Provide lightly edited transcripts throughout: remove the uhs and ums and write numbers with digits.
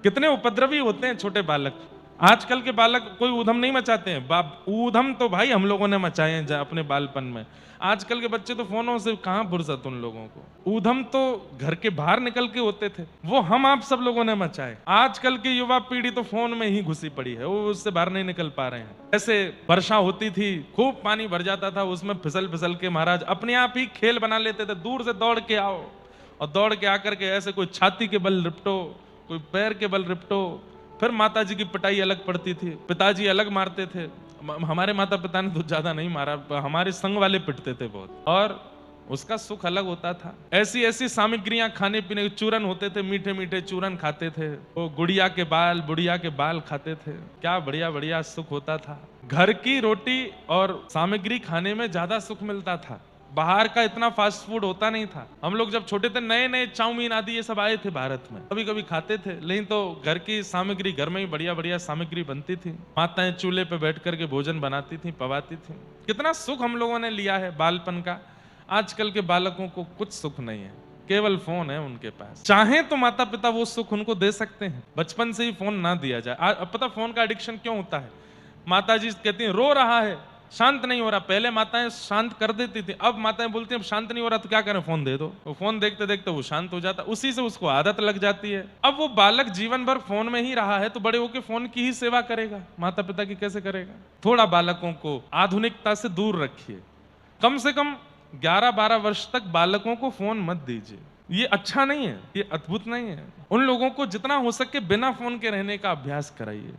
कितने उपद्रवी होते हैं छोटे बालक। आजकल के बालक कोई ऊधम नहीं मचाते हैं। ऊधम तो भाई हम लोगों ने मचाए हैं अपने बालपन में। आजकल के बच्चे तो फोनों से कहां फुर्सत उन लोगों को। ऊधम तो घर के बाहर निकल के होते थे, वो हम आप सब लोगों ने मचाए। आजकल की युवा पीढ़ी तो फोन में ही घुसी पड़ी है, वो उससे बाहर नहीं निकल पा रहे हैं। ऐसे वर्षा होती थी, खूब पानी भर जाता था, उसमें फिसल फिसल के महाराज अपने आप ही खेल बना लेते थे। दूर से दौड़ के आओ और दौड़ के आकर के ऐसे कोई छाती के बल रिपटो, कोई पैर के बल रिपटो। फिर माता जी की पिटाई अलग पड़ती थी, पिताजी अलग मारते थे। हमारे माता पिता ने तो ज्यादा नहीं मारा, हमारे संग वाले पिटते थे बहुत, और उसका सुख अलग होता था। ऐसी ऐसी सामग्रियां खाने पीने, चूरन होते थे, मीठे मीठे चूरन खाते थे। वो गुड़िया के बाल, बुढ़िया के बाल खाते थे। क्या बढ़िया बढ़िया सुख होता था। घर की रोटी और सामग्री खाने में ज्यादा सुख मिलता था। बाहर का इतना फास्ट फूड होता नहीं था। हम लोग जब छोटे थे, नए नए चाउमीन आदि ये सब आए थे भारत में, कभी कभी खाते थे, लेकिन तो घर की सामग्री, घर में ही बढ़िया बढ़िया सामग्री बनती थी। माताएं चूल्हे पे बैठ करके भोजन बनाती थी, पवाती थी। कितना सुख हम लोगों ने लिया है बालपन का। आजकल के बालकों को कुछ सुख नहीं है, केवल फोन है उनके पास। चाहे तो माता पिता वो सुख उनको दे सकते हैं, बचपन से ही फोन ना दिया जाए। अब पता फोन का एडिक्शन क्यों होता है? माता जी कहती हैं रो रहा है, शांत नहीं हो रहा। पहले माताएं शांत कर देती थी, अब माताएं बोलती हैं अब शांत नहीं हो रहा तो क्या करें, फोन दे दो। वो फोन देखते देखते वो शांत हो जाता, उसी से उसको आदत लग जाती है। अब वो बालक जीवन भर फोन में ही रहा है तो बड़े होकर फोन की ही सेवा करेगा, माता पिता की कैसे करेगा? थोड़ा बालकों को आधुनिकता से दूर रखिए। कम से कम 11-12 वर्ष तक बालकों को फोन मत दीजिए। ये अच्छा नहीं है, ये अद्भुत नहीं है। उन लोगों को जितना हो सके बिना फोन के रहने का अभ्यास कराइए।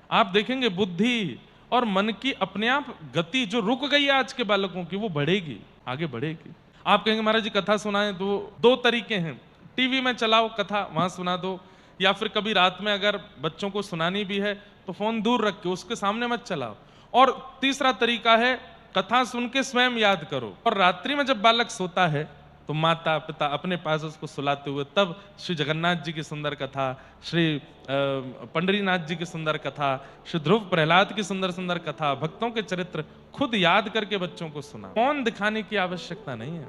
आप देखेंगे बुद्धि और मन की अपने आप गति जो रुक गई है आज के बालकों की, वो बढ़ेगी, आगे बढ़ेगी। आप कहेंगे महाराज जी कथा सुनाएं, तो दो तरीके हैं। टीवी में चलाओ कथा, वहां सुना दो, या फिर कभी रात में अगर बच्चों को सुनानी भी है तो फोन दूर रख के उसके सामने मत चलाओ। और तीसरा तरीका है कथा सुन के स्वयं याद करो। और रात्रि में जब बालक सोता है तो माता पिता अपने पास उसको सुलाते हुए तब श्री जगन्नाथ जी की सुंदर कथा, श्री पंडरीनाथ जी की सुंदर कथा, श्री ध्रुव प्रहलाद की सुंदर सुंदर कथा, भक्तों के चरित्र खुद याद करके बच्चों को सुना। फोन दिखाने की आवश्यकता नहीं है।